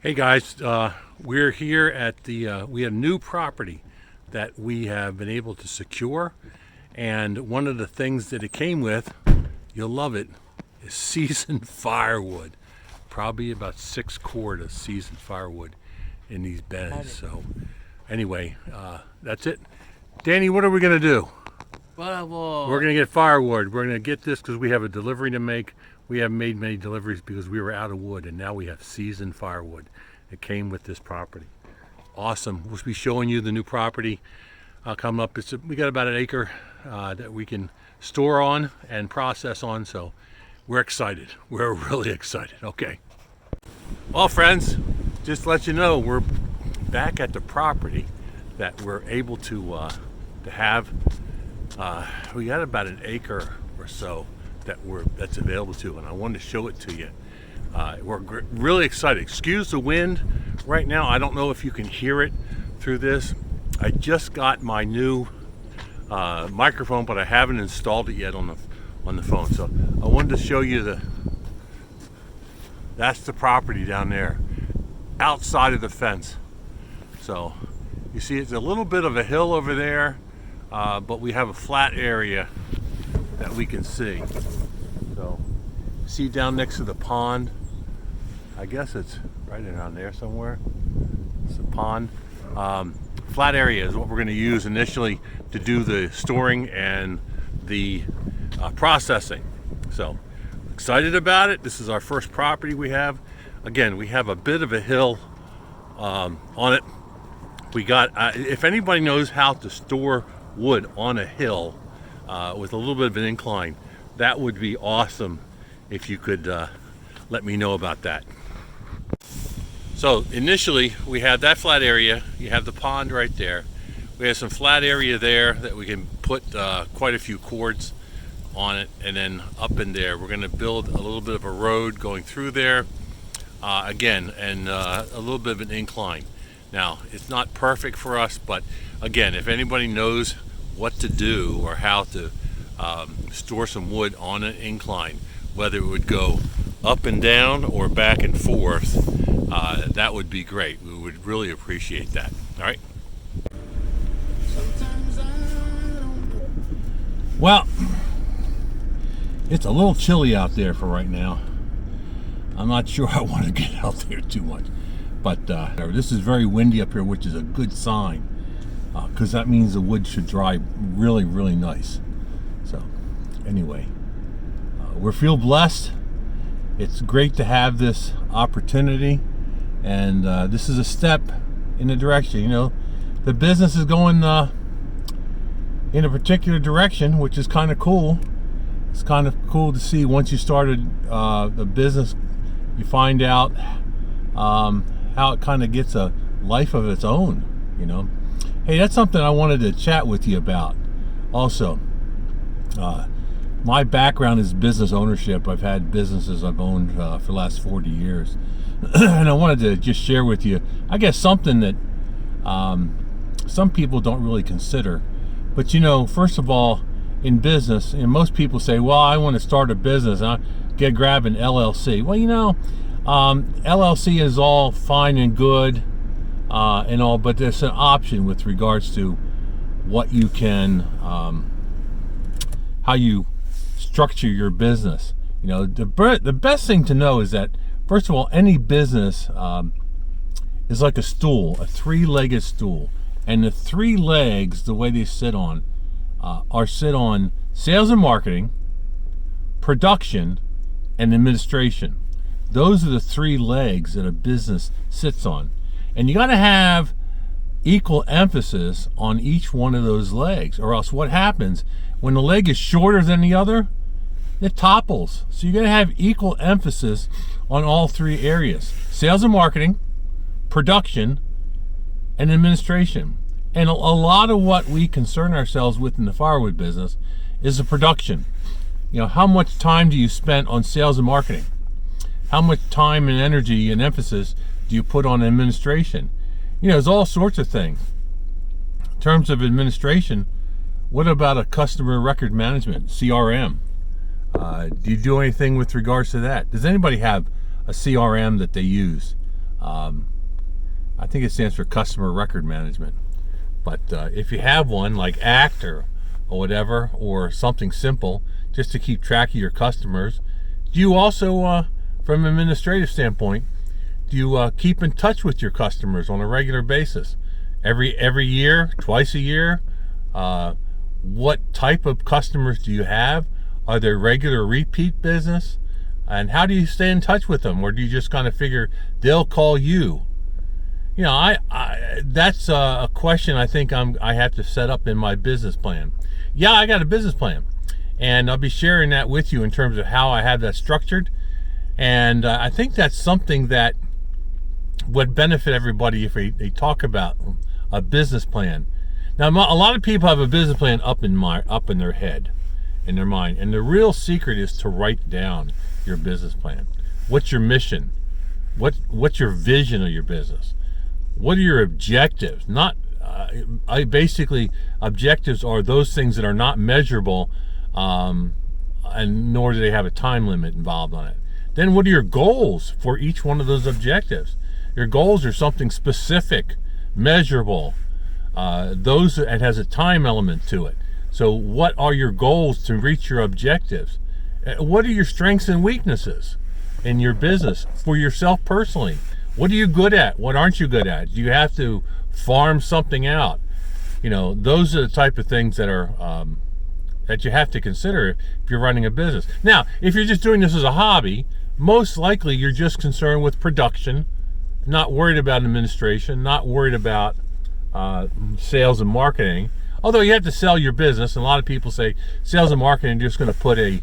Hey guys, we're here at we have new property that we have been able to secure, and one of the things that it came with, you'll love it, is seasoned firewood. Probably about 6 cord of seasoned firewood in these beds. So anyway, that's it. Danny, what are we gonna do? We're gonna get firewood. We're gonna get this because we have a delivery to make. We haven't made many deliveries because we were out of wood, and now we have seasoned firewood. It came with this property. Awesome. We'll be showing you the new property coming up. We got about an acre that we can store on and process on, so we're excited. We're really excited. Okay. Well, friends, just to let you know, we're back at the property that we're able to have. We got about an acre or so that's available to, and I wanted to show it to you. We're really excited. Excuse the wind right now. I don't know if you can hear it through this. I just got my new microphone, but I haven't installed it yet on the phone. So I wanted to show you that's the property down there, outside of the fence. So you see, it's a little bit of a hill over there, but we have a flat area that we can see. So see down next to the pond, I guess it's right around there somewhere. It's a pond. Flat area is what we're going to use initially to do the storing and the processing. So excited about it. This is our first property we have. Again, we have a bit of a hill on it. We got, if anybody knows how to store wood on a hill with a little bit of an incline, that would be awesome if you could let me know about that. So initially we have that flat area. You have the pond right there. We have some flat area there that we can put quite a few cords on it, and then up in there we're going to build a little bit of a road going through there again, and a little bit of an incline. Now, it's not perfect for us, but again, if anybody knows what to do or how to store some wood on an incline, whether it would go up and down or back and forth, that would be great. We would really appreciate that. All right. Well, it's a little chilly out there for right now. I'm not sure I want to get out there too much, but this is very windy up here, which is a good sign, because that means the wood should dry really, really nice. So anyway, we feel blessed. It's great to have this opportunity, and this is a step in the direction. You know, the business is going in a particular direction, which is kind of cool. It's kind of cool to see once you started the business, you find out how it kind of gets a life of its own, you know. Hey, that's something I wanted to chat with you about also. My background is business ownership. I've had businesses I've owned for the last 40 years. And I wanted to just share with you, I guess, something that some people don't really consider. But you know, first of all, in business, and most people say, well, I want to start a business, and I grab an LLC. Well, you know, LLC is all fine and good and all, but there's an option with regards to what you can, how you structure your business. You know, the best thing to know is that, first of all, any business is like a stool, a three-legged stool. And the three legs, the way they sit on sales and marketing, production, and administration. Those are the three legs that a business sits on. And you got to have equal emphasis on each one of those legs, or else what happens when the leg is shorter than the other? It topples. So you got to have equal emphasis on all three areas: sales and marketing, production, and administration. And a lot of what we concern ourselves with in the firewood business is the production. You know, how much time do you spend on sales and marketing? How much time and energy and emphasis do you put on administration? You know, there's all sorts of things. In terms of administration, what about a customer record management, CRM? Do you do anything with regards to that? Does anybody have a CRM that they use? I think it stands for customer record management. But if you have one like ACT or whatever, or something simple, just to keep track of your customers, do you also, from an administrative standpoint, do you keep in touch with your customers on a regular basis? Every year, twice a year? What type of customers do you have? Are they regular repeat business? And how do you stay in touch with them? Or do you just kind of figure they'll call you? You know, I that's a question I think I have to set up in my business plan. Yeah, I got a business plan, and I'll be sharing that with you in terms of how I have that structured. And I think that's something that would benefit everybody if they talk about a business plan. Now, a lot of people have a business plan up in their head, in their mind, and the real secret is to write down your business plan. What's your mission? What's your vision of your business? What are your objectives? Basically, objectives are those things that are not measurable, and nor do they have a time limit involved on it. Then what are your goals for each one of those objectives? Your goals are something specific, measurable, those that has a time element to it. So what are your goals to reach your objectives? What are your strengths and weaknesses in your business for yourself personally? What are you good at? What aren't you good at? Do you have to farm something out? You know, those are the type of things that are that you have to consider if you're running a business. Now, if you're just doing this as a hobby, most likely you're just concerned with production, not worried about administration, not worried about sales and marketing. Although you have to sell your business, and a lot of people say sales and marketing are just going to put a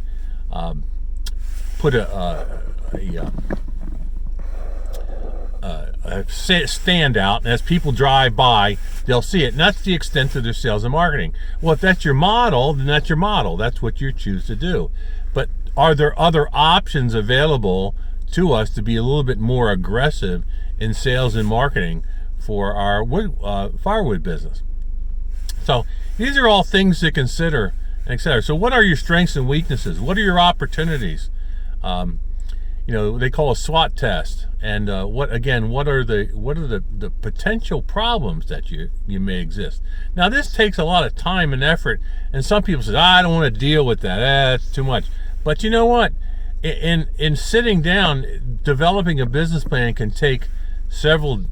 stand out, and as people drive by, they'll see it, and that's the extent of their sales and marketing. Well, if that's your model, then that's your model. That's what you choose to do. But are there other options available to us to be a little bit more aggressive in sales and marketing for our firewood business? So these are all things to consider, etc. So what are your strengths and weaknesses? What are your opportunities? You know, they call a SWOT test. And what are the potential problems that you may exist? Now, this takes a lot of time and effort, and some people say, I don't want to deal with that. That's too much. But you know what? In sitting down, developing a business plan can take several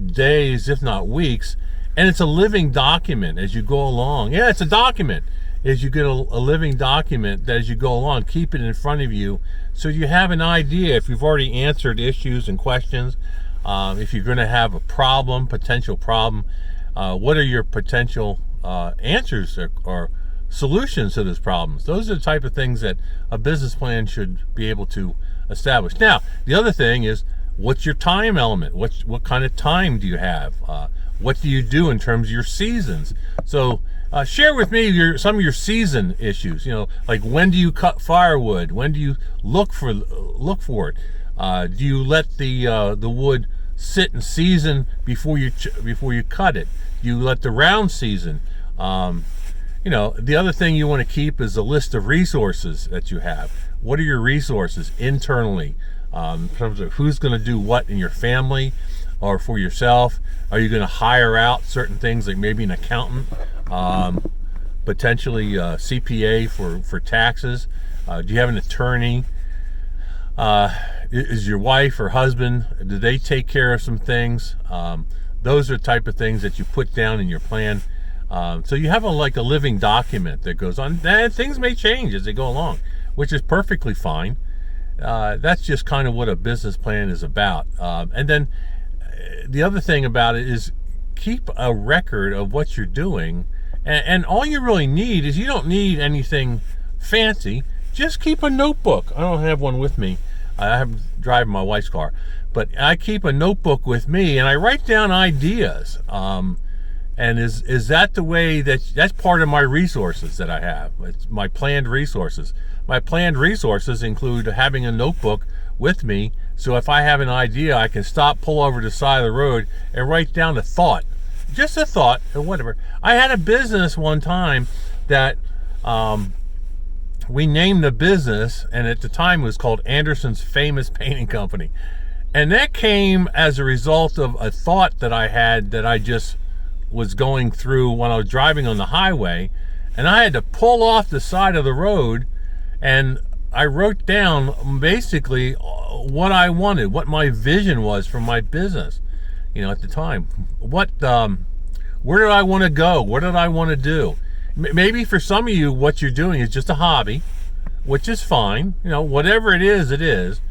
days, if not weeks, and it's a living document as you go along. Yeah, it's a document. As you get a living document that as you go along, keep it in front of you so you have an idea if you've already answered issues and questions, if you're going to have a potential problem, what are your potential answers or solutions to those problems. Those are the type of things that a business plan should be able to establish. Now, the other thing is, what's your time element? What kind of time do you have? What do you do in terms of your seasons? So share with me some of your season issues. You know, like, when do you cut firewood? When do you look for it? Do you let the wood sit and season before you cut it? Do you let the round season? You know, the other thing you want to keep is a list of resources that you have. What are your resources internally, in terms of who's going to do what in your family or for yourself? Are you going to hire out certain things, like maybe an accountant, potentially CPA for taxes? Do you have an attorney? Is your wife or husband, do they take care of some things? Those are the type of things that you put down in your plan. So you have a living document that goes on. And things may change as they go along, which is perfectly fine. That's just kind of what a business plan is about. And then the other thing about it is, keep a record of what you're doing. And all you really need is, you don't need anything fancy. Just keep a notebook. I don't have one with me. I'm driving my wife's car. But I keep a notebook with me, and I write down ideas. And is that the way that's part of my resources that I have? It's my planned resources. My planned resources include having a notebook with me, so if I have an idea, I can stop, pull over to the side of the road, and write down a thought. Just a thought, or whatever. I had a business one time that we named the business, and at the time it was called Anderson's Famous Painting Company. And that came as a result of a thought that I had that I just was going through when I was driving on the highway, and I had to pull off the side of the road, and I wrote down basically what I wanted, what my vision was for my business, at the time. Where did I want to go? What did I want to do? Maybe for some of you, what you're doing is just a hobby, which is fine. Whatever it is, it is.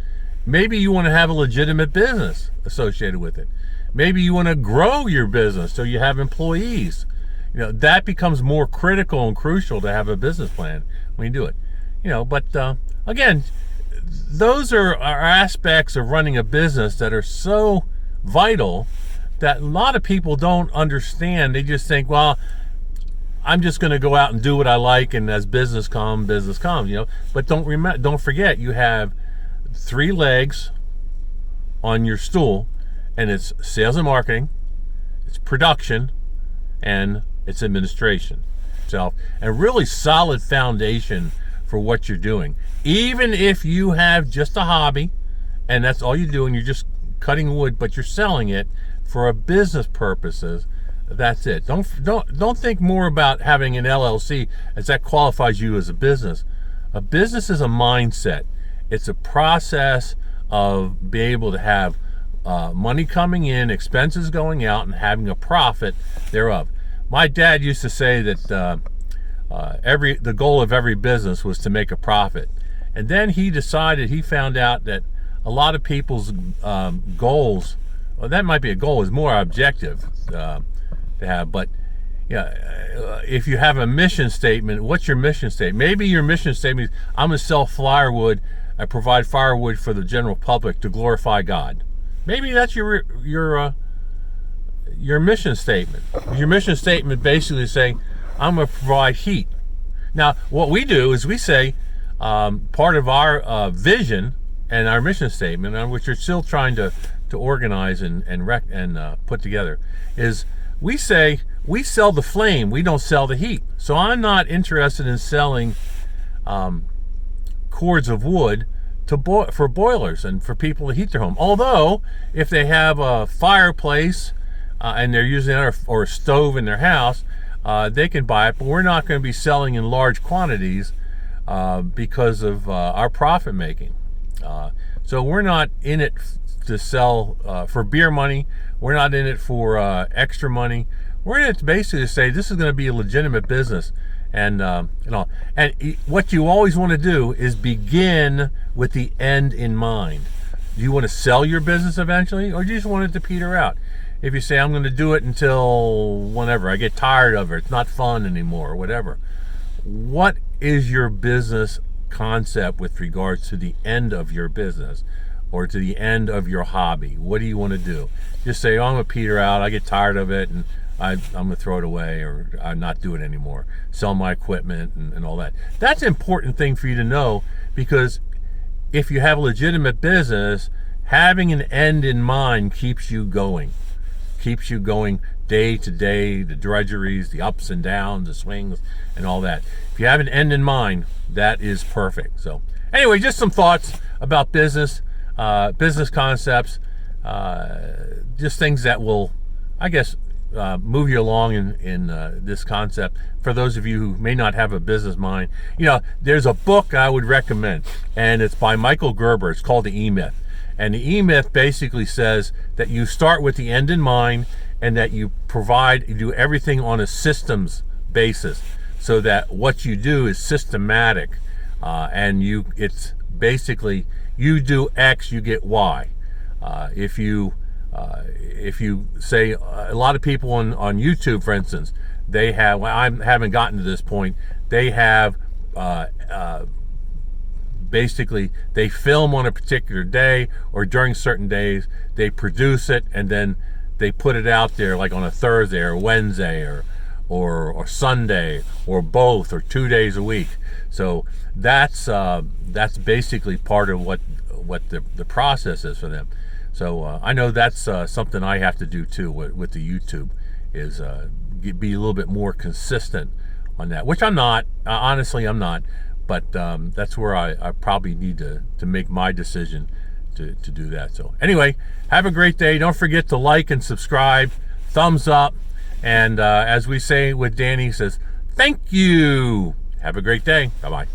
Maybe you want to have a legitimate business associated with it. Maybe you want to grow your business so you have employees. That becomes more critical and crucial to have a business plan when you do it. But again, those are aspects of running a business that are so vital that a lot of people don't understand. They just think, well, I'm just going to go out and do what I like, and as business comes, But don't forget, you have 3 legs on your stool, and it's sales and marketing, it's production, and it's administration. So, a really solid foundation for what you're doing. Even if you have just a hobby, and that's all you do, and you're just cutting wood, but you're selling it for a business purposes, that's it. Don't think more about having an LLC as that qualifies you as a business. A business is a mindset. It's a process of being able to have money coming in, expenses going out, and having a profit thereof. My dad used to say that the goal of every business was to make a profit. And then he found out that a lot of people's goals, well, that might be a goal, is more objective to have. But if you have a mission statement, what's your mission statement? Maybe your mission statement is, I'm going to sell firewood. I provide firewood for the general public to glorify God. Maybe that's your mission statement. Your mission statement basically saying, I'm going to provide heat. Now, what we do is we say, part of our vision and our mission statement, which we're still trying to organize and put together, is we say we sell the flame, we don't sell the heat. So I'm not interested in selling cords of wood for boilers and for people to heat their home. Although, if they have a fireplace and they're using it, or a stove in their house, they can buy it. But we're not going to be selling in large quantities because of our profit making. So we're not in it to sell for beer money. We're not in it for extra money. We're in it to basically say this is going to be a legitimate business. And what you always want to do is begin with the end in mind. Do you want to sell your business eventually, or do you just want it to peter out? If you say, I'm going to do it until whenever, I get tired of it, it's not fun anymore, or whatever. What is your business concept with regards to the end of your business or to the end of your hobby? What do you want to do? Just say, I'm going to peter out, I get tired of it, and I'm going to throw it away, or I'm not do it anymore. Sell my equipment and all that. That's an important thing for you to know, because if you have a legitimate business, having an end in mind keeps you going. Keeps you going day to day, the drudgeries, the ups and downs, the swings, and all that. If you have an end in mind, that is perfect. So anyway, just some thoughts about business concepts, just things that will, I guess, move you along in this concept. For those of you who may not have a business mind, there's a book I would recommend, and it's by Michael Gerber. It's called The E-Myth. And the E-Myth basically says that you start with the end in mind, and that you do everything on a systems basis, so that what you do is systematic, and it's basically, you do X, you get Y. If you say, a lot of people on YouTube, for instance, they have, well, I haven't gotten to this point, they have basically, they film on a particular day or during certain days, they produce it, and then they put it out there like on a Thursday or Wednesday or Sunday, or both, or 2 days a week. So that's basically part of what the process is for them. So I know that's something I have to do too with the YouTube, is be a little bit more consistent on that, which I'm not. Honestly, I'm not. But that's where I probably need to make my decision to do that. So anyway, have a great day. Don't forget to like and subscribe, thumbs up, and as we say with Danny, he says, thank you. Have a great day. Bye-bye.